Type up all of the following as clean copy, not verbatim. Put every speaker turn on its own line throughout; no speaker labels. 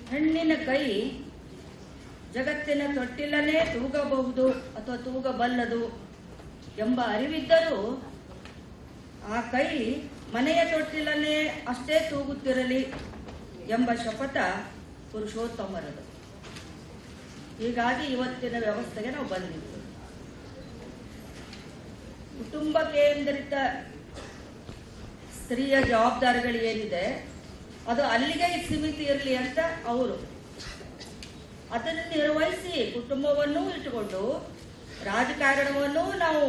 ಹೆಣ್ಣಿನ ಕೈ ಜಗತ್ತಿನ ತೊಟ್ಟಿಲನೇ ತೂಗಬಹುದು ಅಥವಾ ತೂಗಬಲ್ಲದು ಎಂಬ ಅರಿವಿದ್ದರೂ ಆ ಕೈ ಮನೆಯ ತೊಟ್ಟಿಲನ್ನೇ ಅಷ್ಟೇ ತೂಗುತ್ತಿರಲಿ ಎಂಬ ಶಪಥ ಪುರುಷೋತ್ತಮರದು. ಹೀಗಾಗಿ ಇವತ್ತಿನ ವ್ಯವಸ್ಥೆಗೆ ನಾವು ಬಂದಿದ್ದೀವಿ. ಕುಟುಂಬ ಕೇಂದ್ರಿತ ಸ್ತ್ರೀಯ ಜವಾಬ್ದಾರಿಗಳು ಏನಿದೆ ಅದು ಅಲ್ಲಿಗೆ ಸೀಮಿತ ಇರಲಿ ಅಂತ ಅವರು ಅದನ್ನು ನಿರ್ವಹಿಸಿ ಕುಟುಂಬವನ್ನೂ ಇಟ್ಟುಕೊಂಡು ರಾಜಕಾರಣವನ್ನೂ ನಾವು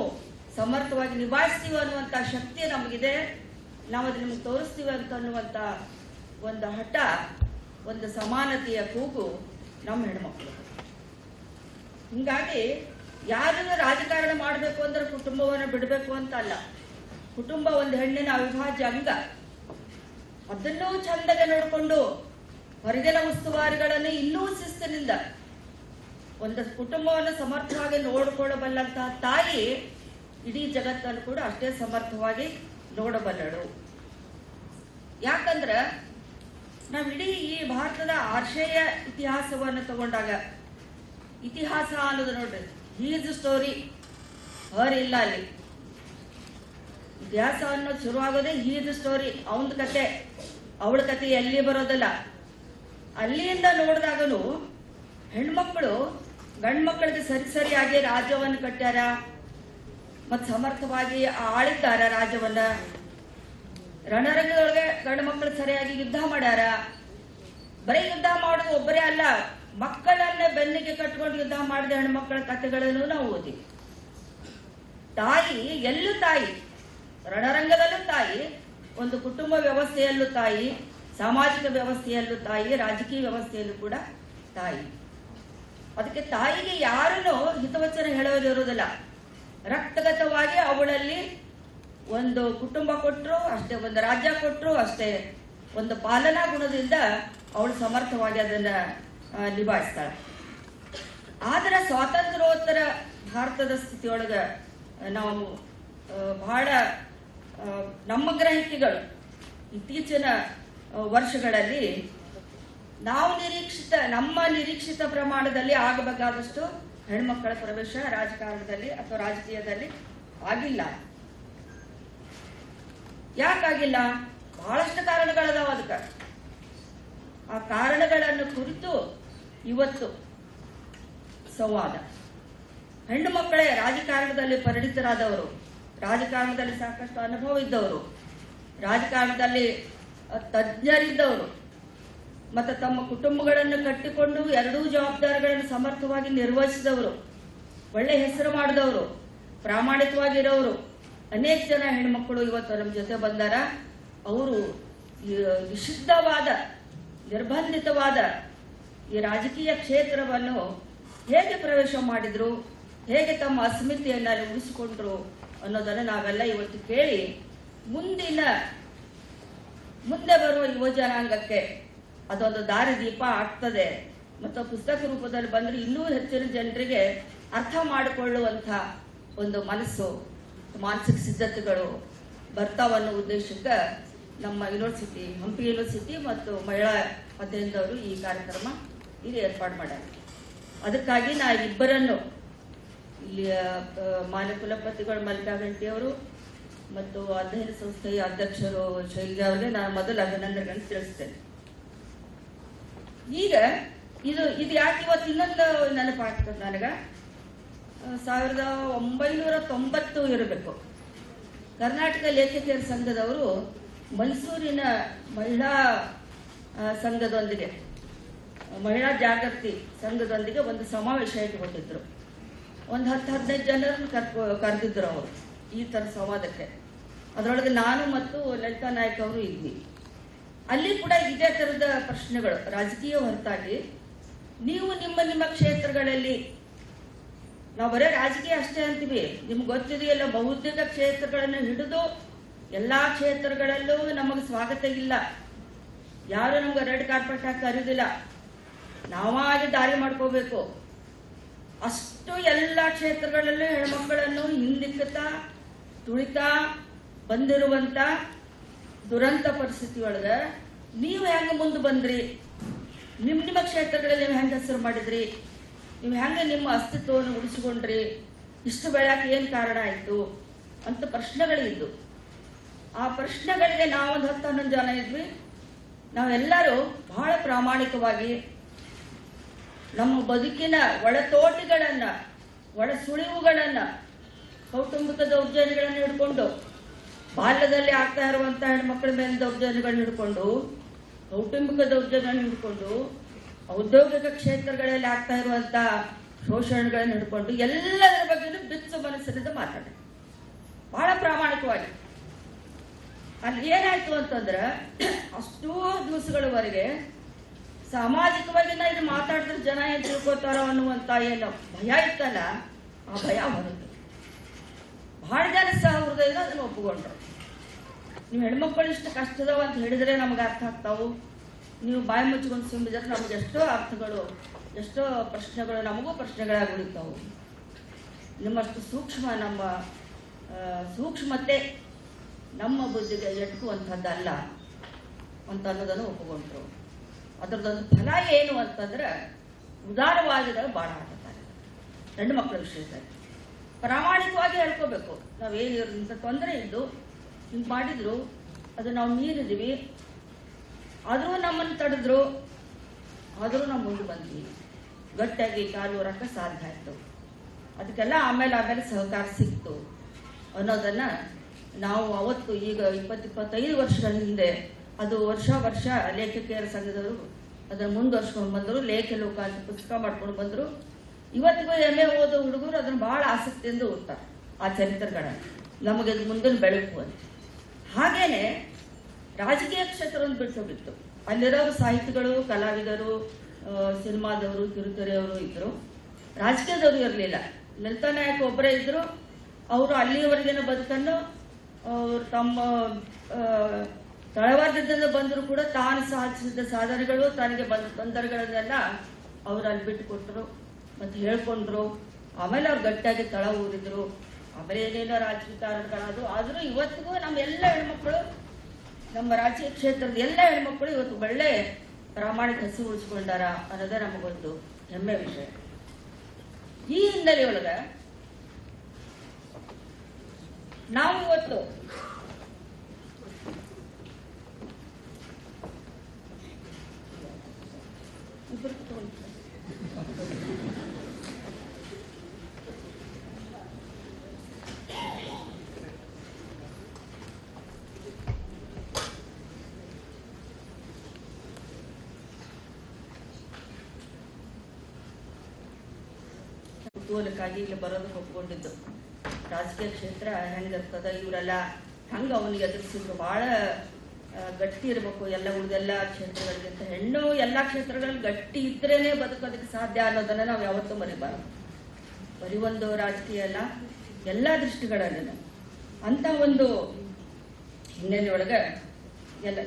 ಸಮರ್ಥವಾಗಿ ನಿಭಾಯಿಸ್ತೀವಿ ಅನ್ನುವಂಥ ಶಕ್ತಿ ನಮಗಿದೆ. ನಾವು ಅದನ್ನು ನಿಮ್ಗೆ ತೋರಿಸ್ತೀವಿ ಅಂತ ಅನ್ನುವಂಥ ಒಂದು ಹಠ, ಒಂದು ಸಮಾನತೆಯ ಕೂಗು ನಮ್ಮ ಹೆಣ್ಮಕ್ಳು. ಹಿಂಗಾಗಿ ಯಾರನ್ನು ರಾಜಕಾರಣ ಮಾಡಬೇಕು ಅಂದ್ರೆ ಕುಟುಂಬವನ್ನು ಬಿಡಬೇಕು ಅಂತ ಅಲ್ಲ. ಕುಟುಂಬ ಒಂದು ಹೆಣ್ಣಿನ ಅವಿಭಾಜ್ಯ ಅಂಗ. ಅದನ್ನೂ ಚಂದಗೆ ನೋಡಿಕೊಂಡು ಹೊರಗಿನ ಉಸ್ತುವಾರಿಗಳನ್ನು ಇನ್ನೂ ಶಿಸ್ತಿನಿಂದ ಒಂದು ಕುಟುಂಬವನ್ನು ಸಮರ್ಥವಾಗಿ ನೋಡಿಕೊಳ್ಳಬಲ್ಲಂತಹ ತಾಯಿ ಇಡೀ ಜಗತ್ತನ್ನು ಕೂಡ ಅಷ್ಟೇ ಸಮರ್ಥವಾಗಿ ನೋಡಬಲ್ಲಳು. ಯಾಕಂದ್ರೆ ನಾವಿಡೀ ಈ ಭಾರತದ ಆರ್ಷೇಯ ಇತಿಹಾಸವನ್ನು ತಗೊಂಡಾಗ, ಇತಿಹಾಸ ಅನ್ನೋದು ನೋಡ್ರಿ, ಹೀಸ್ ಸ್ಟೋರಿ, ಹರ್ ಇಲ್ಲ ಅಲ್ಲಿ. ಇತಿಹಾಸ ಅನ್ನೋದು ಶುರುವಾಗೋದೇ ಹೀಸ್ ಸ್ಟೋರಿ, ಅವನ ಕತೆ, ಅವಳ ಕತೆ ಎಲ್ಲಿ ಬರೋದಿಲ್ಲ. ಅಲ್ಲಿಂದ ನೋಡಿದಾಗನು ಹೆಣ್ಮಕ್ಳು ಗಂಡು ಮಕ್ಕಳಿಗೆ ಸರಿಯಾಗಿ ರಾಜ್ಯವನ್ನು ಕಟ್ಟ್ಯಾರ ಮತ್ತು ಸಮರ್ಥವಾಗಿ ಆಳಿದ್ದಾರ ರಾಜ್ಯವನ್ನ. ರಣರಂಗದೊಳಗೆ ಗಂಡು ಮಕ್ಕಳು ಸರಿಯಾಗಿ ಯುದ್ಧ ಮಾಡ್ಯಾರ. ಬರೀ ಯುದ್ಧ ಮಾಡೋದು ಒಬ್ಬರೇ ಅಲ್ಲ, ಮಕ್ಕಳನ್ನ ಬೆನ್ನಿಗೆ ಕಟ್ಕೊಂಡು ಯುದ್ಧ ಮಾಡಿದ ಹೆಣ್ಮಕ್ಕಳ ಕಥೆಗಳನ್ನು ನಾವು ಓದಿವಿ. ತಾಯಿ ಎಲ್ಲೂ ತಾಯಿ, ರಣರಂಗದಲ್ಲೂ ತಾಯಿ, ಒಂದು ಕುಟುಂಬ ವ್ಯವಸ್ಥೆಯಲ್ಲೂ ತಾಯಿ, ಸಾಮಾಜಿಕ ವ್ಯವಸ್ಥೆಯಲ್ಲೂ ತಾಯಿ, ರಾಜಕೀಯ ವ್ಯವಸ್ಥೆಯಲ್ಲೂ ಕೂಡ ತಾಯಿ. ಅದಕ್ಕೆ ತಾಯಿಗೆ ಯಾರನ್ನು ಹಿತವಚನ ಹೇಳೋದಿರುವುದಿಲ್ಲ. ರಕ್ತಗತವಾಗಿ ಅವಳಲ್ಲಿ ಒಂದು ಕುಟುಂಬ ಕೊಟ್ಟರು ಅಷ್ಟೇ, ಒಂದು ರಾಜ್ಯ ಕೊಟ್ಟರು ಅಷ್ಟೇ, ಒಂದು ಪಾಲನಾ ಗುಣದಿಂದ ಅವಳು ಸಮರ್ಥವಾಗಿ ಅದನ್ನ ನಿಭಾಯಿಸ್ತಾಳೆ. ಆದ್ರೆ ಸ್ವಾತಂತ್ರ್ಯೋತ್ತರ ಭಾರತದ ಸ್ಥಿತಿಯೊಳಗ ನಾವು ಬಹಳ ನಮ್ಮ ಗ್ರಹಿಕೆಗಳು ಇತ್ತೀಚಿನ ವರ್ಷಗಳಲ್ಲಿ ನಾವು ನಮ್ಮ ನಿರೀಕ್ಷಿತ ಪ್ರಮಾಣದಲ್ಲಿ ಆಗಬೇಕಾದಷ್ಟು ಹೆಣ್ಮಕ್ಕಳ ಪ್ರವೇಶ ರಾಜಕಾರಣದಲ್ಲಿ ಅಥವಾ ರಾಜಕೀಯದಲ್ಲಿ ಆಗಿಲ್ಲ. ಯಾಕಾಗಿಲ್ಲ? ಬಹಳಷ್ಟು ಕಾರಣಗಳದಾವ ಅದಕ್ಕೆ. ಆ ಕಾರಣಗಳನ್ನು ಕುರಿತು ಇವತ್ತು ಸಂವಾದ. ಹೆಣ್ಣು ಮಕ್ಕಳೇ ರಾಜಕಾರಣದಲ್ಲಿ ಪರಿಣಿತರಾದವರು, ರಾಜಕಾರಣದಲ್ಲಿ ಸಾಕಷ್ಟು ಅನುಭವ ಇದ್ದವರು, ರಾಜಕಾರಣದಲ್ಲಿ ತಜ್ಞರಿದ್ದವರು ಮತ್ತು ತಮ್ಮ ಕುಟುಂಬಗಳನ್ನು ಕಟ್ಟಿಕೊಂಡು ಎರಡೂ ಜವಾಬ್ದಾರಿಗಳನ್ನು ಸಮರ್ಥವಾಗಿ ನಿರ್ವಹಿಸಿದವರು, ಒಳ್ಳೆ ಹೆಸರು ಮಾಡಿದವರು, ಪ್ರಾಮಾಣಿಕವಾಗಿರೋರು ಅನೇಕ ಜನ ಹೆಣ್ಮಕ್ಕಳು ಇವತ್ತು ನಮ್ಮ ಜೊತೆ ಬಂದಾರ. ಅವರು ನಿಷಿದ್ಧವಾದ, ನಿರ್ಬಂಧಿತವಾದ ಈ ರಾಜಕೀಯ ಕ್ಷೇತ್ರವನ್ನು ಹೇಗೆ ಪ್ರವೇಶ ಮಾಡಿದ್ರು, ಹೇಗೆ ತಮ್ಮ ಅಸ್ಮಿತೆಯನ್ನು ಅಲ್ಲಿ ಉಳಿಸಿಕೊಂಡ್ರು ಅನ್ನೋದನ್ನು ನಾವೆಲ್ಲ ಇವತ್ತು ಕೇಳಿ ಮುಂದೆ ಬರುವ ಯುವ ಜನಾಂಗಕ್ಕೆ ಅದೊಂದು ದಾರಿದೀಪ ಆಗ್ತದೆ. ಮತ್ತು ಪುಸ್ತಕ ರೂಪದಲ್ಲಿ ಬಂದ್ರೆ ಇನ್ನೂ ಹೆಚ್ಚಿನ ಜನರಿಗೆ ಅರ್ಥ ಮಾಡಿಕೊಳ್ಳುವಂಥ ಒಂದು ಮನಸ್ಸು, ಮಾನಸಿಕ ಸಿದ್ಧತೆಗಳು ಬರ್ತಾವನ್ನೋ ಉದ್ದೇಶಕ್ಕೆ ನಮ್ಮ ಯೂನಿವರ್ಸಿಟಿ, ಹಂಪಿ ಯೂನಿವರ್ಸಿಟಿ ಮತ್ತು ಮಹಿಳಾ ಅಧ್ಯಯನದವರು ಈ ಕಾರ್ಯಕ್ರಮ ಇಲ್ಲಿ ಏರ್ಪಾಡು ಮಾಡ್ಯಾರ. ಅದಕ್ಕಾಗಿ ನಾ ಇಬ್ಬರನ್ನು ಇಲ್ಲಿ ಮಾನ್ಯ ಕುಲಪತಿಗಳು ಮಲ್ಲಿಕಾ ಗಂಟಿಯವರು ಮತ್ತು ಅಧ್ಯಯನ ಸಂಸ್ಥೆಯ ಅಧ್ಯಕ್ಷರು ಶೈಲಜಾ ಅವರಿಗೆ ನಾನು ಮೊದಲು ಅಭಿನಂದನೆಗಳನ್ನು ತಿಳಿಸ್ತೇನೆ. ಈಗ ಇದು ಯಾಕೆ ಇವತ್ತು ಇನ್ನೊಂದು ನೆನಪಾಗ್ತದೆ ನನಗೆ. 1990 ಇರಬೇಕು, ಕರ್ನಾಟಕ ಲೇಖಕಿಯರ ಸಂಘದವರು ಮೈಸೂರಿನ ಮಹಿಳಾ ಸಂಘದೊಂದಿಗೆ, ಮಹಿಳಾ ಜಾಗೃತಿ ಸಂಘದೊಂದಿಗೆ ಒಂದು ಸಮಾವೇಶ ಇಟ್ಟುಕೊಂಡಿದ್ರು. ಒಂದು 10-15 ಜನರನ್ನು ಕರೆದಿದ್ರು ಅವರು ಈ ಥರ ಸಂವಾದಕ್ಕೆ. ಅದರೊಳಗೆ ನಾನು ಮತ್ತು ಲಲಿತಾ ನಾಯ್ಕ ಅವರು ಇದ್ವಿ. ಅಲ್ಲಿ ಕೂಡ ಇದೇ ಥರದ ಪ್ರಶ್ನೆಗಳು, ರಾಜಕೀಯ ಹೊರತಾಗಿ ನೀವು ನಿಮ್ಮ ಕ್ಷೇತ್ರಗಳಲ್ಲಿ, ನಾವು ಬರೀ ರಾಜಕೀಯ ಅಷ್ಟೇ ಅಂತೀವಿ, ನಿಮ್ಗೆ ಗೊತ್ತಿದೆಯಲ್ಲ, ಬಹುತೇಕ ಕ್ಷೇತ್ರಗಳನ್ನು ಹಿಡಿದು ಎಲ್ಲಾ ಕ್ಷೇತ್ರಗಳಲ್ಲೂ ನಮಗೆ ಸ್ವಾಗತ ಇಲ್ಲ. ಯಾರು ನಮ್ಗೆ ರೆಡ್ ಕಾರ್ಪೆಟ್ ಹಾಕಿ ಕರೀದಿಲ್ಲ, ನಾವಾಗಿ ದಾರಿ ಮಾಡ್ಕೋಬೇಕು. ಅಷ್ಟು ಎಲ್ಲ ಕ್ಷೇತ್ರಗಳಲ್ಲೂ ಹೆಣ್ಮಕ್ಕಳನ್ನು ಹಿಂದಿಕ್ಕುತ್ತಾ ತುಳಿತಾ ಬಂದಿರುವಂತ ದುರಂತ ಪರಿಸ್ಥಿತಿ ಒಳಗ ನೀವು ಹೆಂಗ ಮುಂದೆ ಬಂದ್ರಿ ನಿಮ್ಮ ಕ್ಷೇತ್ರಗಳಲ್ಲಿ ನೀವು ಹೆಂಗೆ ಹೆಸರು ಮಾಡಿದ್ರಿ, ನೀವು ಹೆಂಗೆ ನಿಮ್ಮ ಅಸ್ತಿತ್ವವನ್ನು ಉಳಿಸಿಕೊಂಡ್ರಿ, ಇಷ್ಟು ಬೆಳಕ್ಕೆ ಏನು ಕಾರಣ ಆಯಿತು ಅಂತ ಪ್ರಶ್ನೆಗಳಿದ್ದು. ಆ ಪ್ರಶ್ನೆಗಳಿಗೆ ನಾವೊಂದು 10-11 ಜನ ಇದ್ವಿ. ನಾವೆಲ್ಲರೂ ಬಹಳ ಪ್ರಾಮಾಣಿಕವಾಗಿ ನಮ್ಮ ಬದುಕಿನ ಒಳತೋಟಿಗಳನ್ನ, ಒಳ ಸುಳಿವುಗಳನ್ನ, ಕೌಟುಂಬಿಕ ದೌರ್ಜನ್ಯಗಳನ್ನು ಹಿಡ್ಕೊಂಡು, ಬಾಲ್ಯದಲ್ಲಿ ಆಗ್ತಾ ಇರುವಂತಹ ಹೆಣ್ಮಕ್ಳ ಮೇಲೆ ದೌರ್ಜನ್ಯಗಳನ್ನ ಹಿಡ್ಕೊಂಡು, ಕೌಟುಂಬಿಕ ದೌರ್ಜನ್ಯಗಳನ್ನು ಹಿಡ್ಕೊಂಡು, ಔದ್ಯೋಗಿಕ ಕ್ಷೇತ್ರಗಳಲ್ಲಿ ಆಗ್ತಾ ಇರುವಂತಹ ಶೋಷಣೆಗಳನ್ನು ಹಿಡ್ಕೊಂಡು ಎಲ್ಲದರ ಬಗ್ಗೆನೂ ಬಿಚ್ಚು ಮನಸ್ಸಿನಿಂದ ಮಾತಾಡಿ ಬಹಳ ಪ್ರಾಮಾಣಿಕವಾಗಿ. ಅಲ್ಲಿ ಏನಾಯ್ತು ಅಂತಂದ್ರೆ, ಅಷ್ಟೂ ದಿವಸಗಳವರೆಗೆ ಸಾಮಾಜಿಕವಾಗಿ ನಾ ಇದು ಮಾತಾಡಿದ್ರೆ ಜನ ಏನ್ ತಿಳ್ಕೊತಾರೋ ಅನ್ನುವಂತ ಏನು ಭಯ ಇತ್ತಲ್ಲ, ಆ ಭಯ ಹೊರತು ಬಹಳ ಜನ ಸಹೃದಯದ ಅದನ್ನು ಒಪ್ಪಿಕೊಂಡ್ರು. ನೀವು ಹೆಣ್ಮಕ್ಳು ಇಷ್ಟು ಕಷ್ಟದವ ಅಂತ ಹೇಳಿದ್ರೆ ನಮ್ಗೆ ಅರ್ಥ ಆಗ್ತಾವು, ನೀವು ಬಾಯಿ ಮುಚ್ಚಿಕೊಂಡು ಸುಮ್ಮಿದ್ರೆ ನಮ್ಗೆ ಎಷ್ಟೋ ಅರ್ಥಗಳು, ಎಷ್ಟೋ ಪ್ರಶ್ನೆಗಳು, ನಮಗೂ ಪ್ರಶ್ನೆಗಳಾಗಿ ಉಳಿತಾವು. ನಿಮ್ಮಷ್ಟು ಸೂಕ್ಷ್ಮ, ನಮ್ಮ ಸೂಕ್ಷ್ಮತೆ ನಮ್ಮ ಬುದ್ಧಿಗೆ ಎಟುಕುವಂಥದ್ದಲ್ಲ ಅಂತ ಅನ್ನೋದನ್ನು ಒಪ್ಪಿಕೊಂಡ್ರು. ಅದರದೊಂದು ಫಲ ಏನು ಅಂತಂದ್ರೆ, ಉದಾರವಾದಿಗಳು ಭಾಳ ಆಡ್ತಾರೆ ಹೆಣ್ಣು ಮಕ್ಕಳ ವಿಷಯದಲ್ಲಿ. ಪ್ರಾಮಾಣಿಕವಾಗಿ ಹೇಳ್ಕೋಬೇಕು, ನಾವೇನಿರೋದ್ರಿಂದ ತೊಂದರೆ ಇದ್ದು ಹಿಂಗೆ ಮಾಡಿದ್ರು, ಅದು ನಾವು ಮೀರಿದ್ವಿ, ಆದರೂ ನಮ್ಮನ್ನು ತಡೆದ್ರು, ಆದರೂ ನಾವು ಮುಂದೆ ಬಂದ್ವಿ, ಗಟ್ಟಿಯಾಗಿ ಕಾಲು ಹೊರಕ್ಕೆ ಸಾಧ್ಯ ಆಯಿತು. ಅದಕ್ಕೆಲ್ಲ ಆಮೇಲೆ ಸಹಕಾರ ಸಿಕ್ತು ಅನ್ನೋದನ್ನ ನಾವು ಅವತ್ತು, ಈಗ 20-25 ವರ್ಷಗಳ ಹಿಂದೆ, ಅದು ವರ್ಷ ಲೇಖಕಿಯರ ಸಂಘದವರು ಅದನ್ನು ಮುಂದುವರ್ಸ್ಕೊಂಡು ಬಂದರು. ಲೇಖ ಲೋಕ ಅಂತ ಪುಸ್ತಕ ಮಾಡ್ಕೊಂಡು ಬಂದರು. ಇವತ್ತಿಗೂ MA ಓದೋ ಹುಡುಗರು ಅದನ್ನು ಬಹಳ ಆಸಕ್ತಿಯಿಂದ ಓದ್ತಾರೆ, ಆ ಚರಿತ್ರೆಗಳನ್ನು, ನಮಗೆ ಅದು ಮುಂದಿನ ಬೆಳಕು ಅಂತ. ಹಾಗೇನೆ ರಾಜಕೀಯ ಕ್ಷೇತ್ರವನ್ನು ಬಿಟ್ಟು ಅಲ್ಲಿರೋರು ಸಾಹಿತಿಗಳು, ಕಲಾವಿದರು, ಸಿನಿಮಾದವರು, ಕಿರುತೆರೆಯವರು ಇದ್ರು. ರಾಜಕೀಯದವರು ಇರಲಿಲ್ಲ. ಲಲಿತಾ ನಾಯಕ್ ಒಬ್ಬರೇ ಇದ್ರು. ಅವರು ಅಲ್ಲಿಯವರೆಗಿನ ಬದುಕನ್ನು ತಮ್ಮ ತಳವಾರದಿಂದ ಬಂದರೂ ಕೂಡ ತಾನು ಸಾಧಿಸಿದ ಸಾಧನೆಗಳು, ತನಗೆ ಬಂದ ತೊಂದರೆಗಳನ್ನೆಲ್ಲ ಅವರು ಅಲ್ಲಿ ಬಿಟ್ಟುಕೊಟ್ರು ಮತ್ತು ಹೇಳ್ಕೊಂಡ್ರು. ಆಮೇಲೆ ಅವ್ರು ಗಟ್ಟಿಯಾಗಿ ತಳ ಊರಿದ್ರು. ಆಮೇಲೆ ಏನೇನೋ ರಾಜಕೀಯ ಕಾರಣಗಳಾದವು. ಆದರೂ ಇವತ್ತಿಗೂ ನಮ್ಮ ಎಲ್ಲ ಹೆಣ್ಮಕ್ಳು, ನಮ್ಮ ರಾಜಕೀಯ ಕ್ಷೇತ್ರದ ಎಲ್ಲ ಹೆಣ್ಮಕ್ಳು ಇವತ್ತು ಒಳ್ಳೆ ಪ್ರಾಮಾಣಿಕ ಹೆಸರು ಉಳಿಸ್ಕೊಂಡಾರ ಅನ್ನೋದೇ ನಮಗೊಂದು ಹೆಮ್ಮೆ ವಿಷಯ. ಈ ಹಿನ್ನೆಲೆಯೊಳಗ ನಾವು ಇವತ್ತು ಕುತೂಹಲಕ್ಕಾಗಿ ಇಲ್ಲಿ ಬರೋದಕ್ಕೆ ಒಪ್ಕೊಂಡಿದ್ದು. ರಾಜಕೀಯ ಕ್ಷೇತ್ರ ಹೆಂಗಿರ್ತದ, ಇವರೆಲ್ಲ ಹಂಗ ಅವನಿಗೆ ಎದುರಿಸಿದ್ರು, ಬಹಳ ಗಟ್ಟಿ ಇರಬೇಕು ಎಲ್ಲ ಉಳಿದೆಲ್ಲ ಕ್ಷೇತ್ರಗಳಿಗಿಂತ. ಹೆಣ್ಣು ಎಲ್ಲ ಕ್ಷೇತ್ರಗಳಲ್ಲಿ ಗಟ್ಟಿ ಇದ್ರೇನೆ ಬದುಕೋದಕ್ಕೆ ಸಾಧ್ಯ ಅನ್ನೋದನ್ನ ನಾವು ಯಾವತ್ತೂ ಮರಿಬಾರದು. ಬರೀ ಒಂದು ರಾಜಕೀಯ ಅಲ್ಲ, ಎಲ್ಲ ದೃಷ್ಟಿಗಳಲ್ಲಿ ಅಂತ ಒಂದು ಹಿನ್ನೆಲೆಯೊಳಗ ಎಲ್ಲ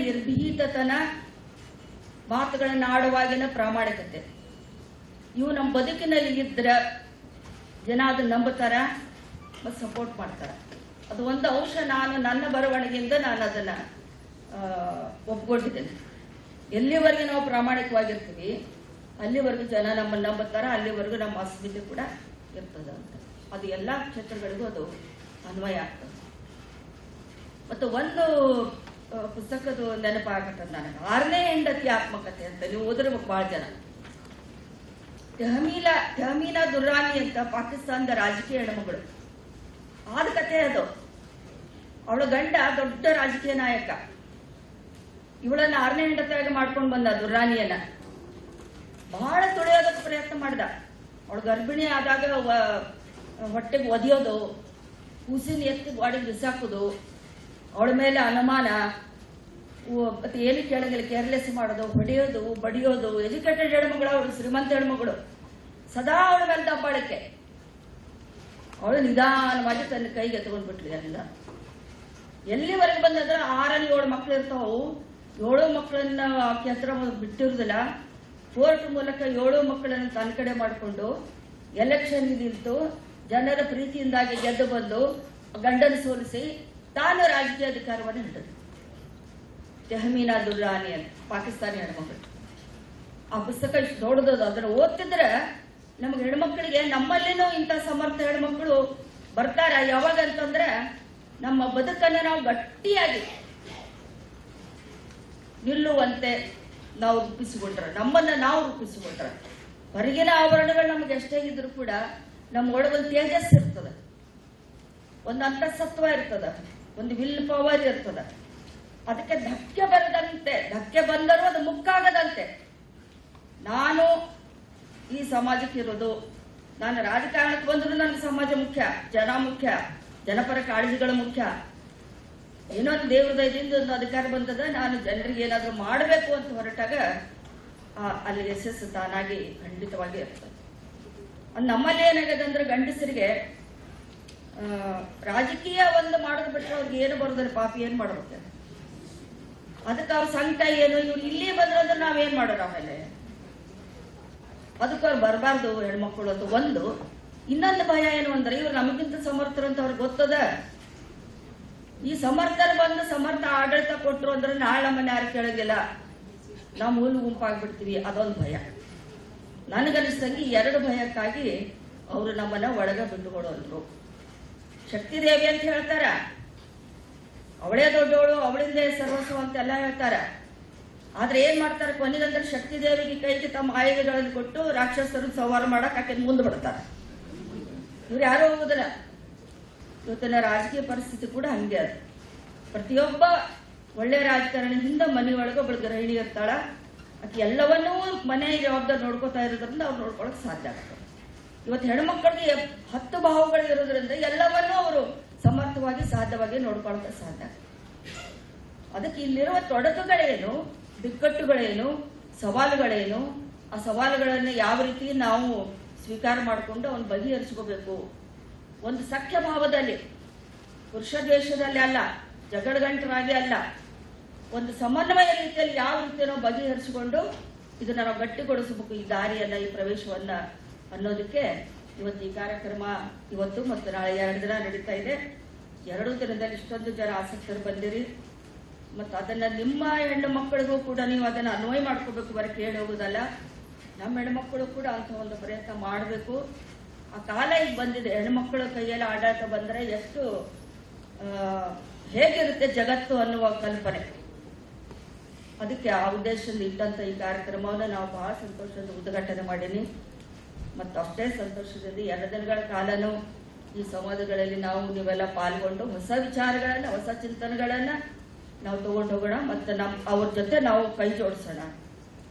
ನಿರ್ಭೀತತನ ಮಾತುಗಳನ್ನ ಆಡುವಾಗಿನ ಪ್ರಾಮಾಣಿಕತೆ, ಇವು ನಮ್ಮ ಬದುಕಿನಲ್ಲಿ ಇದ್ರ ಜನ ಅದನ್ನ ನಂಬುತ್ತಾರ ಮತ್ತು ಸಪೋರ್ಟ್ ಮಾಡ್ತಾರ. ಅದು ಒಂದು ಅಂಶ ನಾನು ನನ್ನ ಬರವಣಿಗೆಯಿಂದ ನಾನು ಅದನ್ನ ಒಪ್ಕೊಂಡಿದ್ದೇನೆ. ಎಲ್ಲಿವರೆಗೆ ನಾವು ಪ್ರಾಮಾಣಿಕವಾಗಿರ್ತೀವಿ ಅಲ್ಲಿವರೆಗೂ ಜನ ನಮ್ಮನ್ನು ನಂಬುತ್ತಾರ, ಅಲ್ಲಿವರೆಗೂ ನಮ್ಮ ಅಸ್ಮಿತೆ ಕೂಡ ಇರ್ತದ ಅಂತ. ಅದು ಎಲ್ಲ ಕ್ಷೇತ್ರಗಳಿಗೂ ಅದು ಅನ್ವಯ ಆಗ್ತದೆ. ಮತ್ತು ಒಂದು ಪುಸ್ತಕದ ನೆನಪಾಗತ್ತದ ನನಗೆ, 6ನೇ ಹೆಂಡತಿ ಆತ್ಮಕಥೆ ಅಂತ. ನೀವು ಓದಿರ್ಬೇಕು ಬಹಳ ಜನ. ತೆಹಮೀನಾ ದುರ್ರಾನಿ ಅಂತ ಪಾಕಿಸ್ತಾನದ ರಾಜಕೀಯ ಹೆಣ್ಮಗಳು. ಆದ ಕಥೆ ಅದು. ಅವಳ ಗಂಡ ದೊಡ್ಡ ರಾಜಕೀಯ ನಾಯಕ. ಇವಳನ್ನ 6ನೇ ಹೆಂಡತಿಯಾಗಿ ಮಾಡ್ಕೊಂಡು ಬಂದ ದುರ್ರಾನಿಯನ್ನ. ಬಹಳ ತುಳಿಯೋದಕ್ಕೆ ಪ್ರಯತ್ನ ಮಾಡಿದ. ಅವಳು ಗರ್ಭಿಣಿ ಆದಾಗ ಹೊಟ್ಟೆಗೆ ಒದಿಯೋದು, ಕೂಸಿನ ಎತ್ತಿ ಗಾಡಿಗೆ ಬಿಸಾಕೋದು, ಅವಳ ಮೇಲೆ ಅನುಮಾನ, ಮತ್ತೆ ಏನು ಕೇಳಂಗಿಲ್ಲ, ಕೇರ್ಲೆಸ್ ಮಾಡೋದು, ಹೊಡೆಯೋದು, ಬಡಿಯೋದು. ಎಜುಕೇಟೆಡ್ ಹೆಣ್ಮಗಳು, ಅವಳು ಶ್ರೀಮಂತ ಹೆಣ್ಮಗಳು, ಸದಾ ಅವಳ ಮೇಲೆ ದಬ್ಬಾಳಕ್ಕೆ. ಅವಳು ನಿಧಾನವಾಗಿ ತನ್ನ ಕೈಗೆ ಎತ್ಕೊಂಡ್ಬಿಟ್ಲಿ ಎಲ್ಲ. ಎಲ್ಲಿವರೆಗೆ ಬಂದಂದ್ರೆ 6-7 ಮಕ್ಳು ಇರ್ತಾವು. 7 ಮಕ್ಕಳನ್ನ ಆಕೆ ಹತ್ರ ಬಿಟ್ಟಿರುದಿಲ್ಲ. ಕೋರ್ಟ್ ಮೂಲಕ 7 ಮಕ್ಕಳನ್ನು ತನ್ನ ಕಡೆ ಮಾಡಿಕೊಂಡು ಎಲೆಕ್ಷನ್ ನಿಂತು ಜನರ ಪ್ರೀತಿಯಿಂದಾಗಿ ಗೆದ್ದು ಬಂದು ಗಂಡನ ಸೋಲಿಸಿ ತಾನು ರಾಜಕೀಯ ಅಧಿಕಾರವನ್ನು ಹಿಡಿದು ತೆಹಮೀನಾ ದುರ್ರಾನಿ ಅಂತ, ಪಾಕಿಸ್ತಾನಿ ಹೆಣ್ಮಕ್ಳು. ಆ ಪುಸ್ತಕ ಇಷ್ಟು ದೊಡ್ಡದು. ಅದನ್ನ ಓದ್ತಿದ್ರೆ ನಮ್ಗೆ ಹೆಣ್ಮಕ್ಳಿಗೆ ನಮ್ಮಲ್ಲೇನೋ ಇಂಥ ಸಮರ್ಥ ಹೆಣ್ಮಕ್ಳು ಬರ್ತಾರ. ಯಾವಾಗ ಅಂತಂದ್ರೆ ನಮ್ಮ ಬದುಕನ್ನ ನಾವು ಗಟ್ಟಿಯಾಗಿ ನಿಲ್ಲುವಂತೆ ನಾವು ರೂಪಿಸಿಕೊಂಡ್ರೆ, ನಮ್ಮನ್ನ ನಾವು ರೂಪಿಸಿಕೊಂಡ್ರೆ, ಹೊರಗಿನ ಆವರಣಗಳು ನಮ್ಗೆ ಎಷ್ಟೇ ಇದ್ರು ಕೂಡ ನಮ್ಮ ಒಳಗೊಂದು ತೇಜಸ್ ಇರ್ತದೆ, ಒಂದು ಅಂತಸತ್ವ ಇರ್ತದ, ಒಂದು ವಿಲ್ ಪವರ್ ಇರ್ತದ. ಅದಕ್ಕೆ ಧಕ್ಕೆ ಬರದಂತೆ, ಧಕ್ಕೆ ಬಂದರೂ ಅದು ಮುಕ್ಕಾಗದಂತೆ ನಾನು ಈ ಸಮಾಜಕ್ಕೆ ಇರೋದು, ನಾನು ರಾಜಕಾರಣಕ್ಕೆ ಬಂದರೂ ನನಗೆ ಸಮಾಜ ಮುಖ್ಯ, ಜನ ಮುಖ್ಯ, ಜನಪರ ಕಾಳಜಿಗಳು ಮುಖ್ಯ. ಏನೊಂದು ದೇವ್ರ ದಯದಿಂದ ಒಂದು ಅಧಿಕಾರ ಬಂದದ, ನಾನು ಜನರಿಗೆ ಏನಾದ್ರೂ ಮಾಡಬೇಕು ಅಂತ ಹೊರಟಾಗ ಅಲ್ಲಿ ಯಶಸ್ಸು ತಾನಾಗಿ ಖಂಡಿತವಾಗಿ ಇರ್ತದೆ. ನಮ್ಮಲ್ಲಿ ಏನಾಗಿದೆ ಅಂದ್ರೆ ಗಂಡಸರಿಗೆ ರಾಜಕೀಯ ಒಂದು ಮಾಡೋದು ಬಿಟ್ಟರೆ ಅವ್ರಿಗೆ ಏನು ಬರೋದಿಲ್ಲ, ಪಾಪಿ ಏನ್ ಮಾಡ್ಬೇಕು. ಅದಕ್ಕೆ ಅವ್ರ ಸಂಕಟ ಏನು, ಇವ್ರು ಇಲ್ಲಿ ಬಂದ್ರಂದ್ರೆ ನಾವೇನ್ ಮಾಡೋರು ಆಮೇಲೆ, ಅದಕ್ಕೆ ಅವ್ರು ಬರಬಾರ್ದು ಹೆಣ್ಮಕ್ಳು ಅಂತ ಒಂದು. ಇನ್ನೊಂದು ಭಯ ಏನು ಅಂದ್ರೆ ಇವ್ರು ನಮಗಿಂತ ಸಮರ್ಥರು ಅಂತ ಅವ್ರಿಗೆ ಗೊತ್ತದ. ಈ ಸಮರ್ಥರು ಬಂದು ಸಮರ್ಥ ಆಡಳಿತ ಕೊಟ್ರು ಅಂದ್ರೆ ನಾಳೆ ನಮ್ಮನ್ನ ಯಾರು ಕೇಳೋದಿಲ್ಲ, ನಾವು ಮೂಲ ಗುಂಪಾಗ್ಬಿಡ್ತೀವಿ, ಅದೊಂದು ಭಯ. ನನಗನ್ನಿಸ್ತಂಗೆ ಈ ಎರಡು ಭಯಕ್ಕಾಗಿ ಅವರು ನಮ್ಮನ್ನ ಒಳಗ ಬಿಟ್ಟುಕೊಡೋದ್ರು. ಶಕ್ತಿ ದೇವಿ ಅಂತ ಹೇಳ್ತಾರ, ಅವಳೇ ದೊಡ್ಡವಳು, ಅವಳಿಂದ ಸರ್ವಸ್ವ ಅಂತೆಲ್ಲ ಹೇಳ್ತಾರ. ಆದ್ರೆ ಏನ್ ಮಾಡ್ತಾರೆ, ಕೊನೆಗಂದ್ರೆ ಶಕ್ತಿ ದೇವಿಗೆ ಕೈಗೆ ತಮ್ಮ ಆಯುಧಗಳನ್ನು ಕೊಟ್ಟು ರಾಕ್ಷಸರು ಸವಾಲು ಮಾಡಕ್ ಆಕೆ ಮುಂದೆ ಬಿಡ್ತಾರ. ಇವ್ರು ಯಾರು ಹೋಗುದಿಲ್ಲ. ಇವತ್ತಿನ ರಾಜಕೀಯ ಪರಿಸ್ಥಿತಿ ಕೂಡ ಹಂಗೆ ಅದು. ಪ್ರತಿಯೊಬ್ಬ ಒಳ್ಳೆ ರಾಜಕಾರಣಿ ಹಿಂದೆ ಮನೆಯೊಳಗೆ ಒಬ್ಬಳು ಗೃಹಿಣಿ ಇರ್ತಾಳ. ಆಕೆ ಎಲ್ಲವನ್ನೂ ಮನೆ ಜವಾಬ್ದಾರಿ ನೋಡ್ಕೋತಾ ಇರೋದ್ರಿಂದ ಅವ್ರು ನೋಡ್ಕೊಳಕ್ ಸಾಧ್ಯ ಆಗ್ತದೆ. ಇವತ್ತು ಹೆಣ್ಮಕ್ಳಿಗೆ 10 ಬಾಹುಗಳು ಇರೋದ್ರಿಂದ ಎಲ್ಲವನ್ನೂ ಅವರು ಸಮರ್ಥವಾಗಿ ಸಾಧ್ಯವಾಗಿ ನೋಡ್ಕೊಳಕ್ಕೆ ಸಾಧ್ಯ. ಅದಕ್ಕೆ ಇಲ್ಲಿರುವ ತೊಡಕುಗಳೇನು, ಬಿಕ್ಕಟ್ಟುಗಳೇನು, ಸವಾಲುಗಳೇನು, ಆ ಸವಾಲುಗಳನ್ನು ಯಾವ ರೀತಿ ನಾವು ಸ್ವೀಕಾರ ಮಾಡಿಕೊಂಡು ಅವನು ಬಗೆಹರಿಸ್ಕೋಬೇಕು. ಒಂದು ಸಖ್ಯ ಭಾವದಲ್ಲಿ, ಪುರುಷ ದ್ವೇಷದಲ್ಲಿ ಅಲ್ಲ, ಜಗಳಗಂಟರಾಗಿ ಅಲ್ಲ, ಒಂದು ಸಮನ್ವಯ ರೀತಿಯಲ್ಲಿ ಯಾವ ರೀತಿ ನಾವು ಬಗೆಹರಿಸಿಕೊಂಡು ಇದನ್ನ ನಾವು ಗಟ್ಟಿಗೊಳಿಸಬೇಕು, ಈ ದಾರಿಯನ್ನ, ಈ ಪ್ರವೇಶವನ್ನ ಅನ್ನೋದಕ್ಕೆ ಇವತ್ತು ಈ ಕಾರ್ಯಕ್ರಮ ಇವತ್ತು ಮತ್ತು ನಾಳೆ 2 ದಿನ ನಡೀತಾ ಇದೆ. 2 ದಿನದಲ್ಲಿ ಇಷ್ಟೊಂದು ಜನ ಆಸಕ್ತರು ಬಂದಿರಿ. ಮತ್ತು ಅದನ್ನ ನಿಮ್ಮ ಹೆಣ್ಣು ಮಕ್ಕಳಿಗೂ ಕೂಡ ನೀವು ಅದನ್ನ ಅನ್ವಯ ಮಾಡ್ಕೋಬೇಕು, ಬರ ಕೇಳಿ ಹೋಗೋದಲ್ಲ. ನಮ್ಮ ಹೆಣ್ಮಕ್ಕಳು ಕೂಡ ಅಂತ ಒಂದು ಪ್ರಯತ್ನ ಮಾಡಬೇಕು. ಆ ಕಾಲ ಈಗ ಬಂದಿದೆ, ಹೆಣ್ಮಕ್ಕಳ ಕೈಯಲ್ಲಿ ಆಡಳಿತ ಬಂದರೆ ಎಷ್ಟು ಹೇಗಿರುತ್ತೆ ಜಗತ್ತು ಅನ್ನುವ ಕಲ್ಪನೆ. ಅದಕ್ಕೆ ಆ ಉದ್ದೇಶದಿಂದ ಇಟ್ಟಂತ ಈ ಕಾರ್ಯಕ್ರಮವನ್ನು ನಾವು ಬಹಳ ಸಂತೋಷದಿಂದ ಉದ್ಘಾಟನೆ ಮಾಡೀನಿ. ಮತ್ತು ಅಷ್ಟೇ ಸಂತೋಷದಿಂದ 2 ದಿನಗಳ ಕಾಲನೂ ಈ ಸಂವಾದಗಳಲ್ಲಿ ನೀವೆಲ್ಲ ಪಾಲ್ಗೊಂಡು ಹೊಸ ವಿಚಾರಗಳನ್ನ, ಹೊಸ ಚಿಂತನೆಗಳನ್ನ ನಾವು ತಗೊಂಡು ಹೋಗೋಣ. ಮತ್ತು ಅವ್ರ ಜೊತೆ ನಾವು ಕೈ ಜೋಡಿಸೋಣ.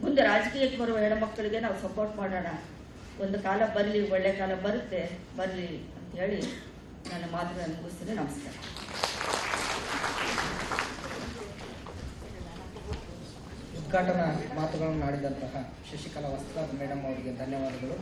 ಮುಂದೆ ರಾಜಕೀಯಕ್ಕೆ ಬರುವ ಹೆಣ್ಮಕ್ಕಳಿಗೆ ನಾವು ಸಪೋರ್ಟ್ ಮಾಡೋಣ. ಒಂದು ಕಾಲ ಬರಲಿ, ಒಳ್ಳೆ ಕಾಲ ಬರುತ್ತೆ, ಬರಲಿ ಅಂತ ಹೇಳಿ ನನ್ನ ಮಾತುಗಳನ್ನು ಮುಗಿಸ್ತೀನಿ. ನಮಸ್ಕಾರ.
ಉದ್ಘಾಟನಾ ಮಾತುಗಳನ್ನು ಆಡಿದಂತಹ ಶಶಿಕಲಾ ವಸ್ತ್ರಾದ್ ಮೇಡಮ್ ಅವರಿಗೆ ಧನ್ಯವಾದಗಳು.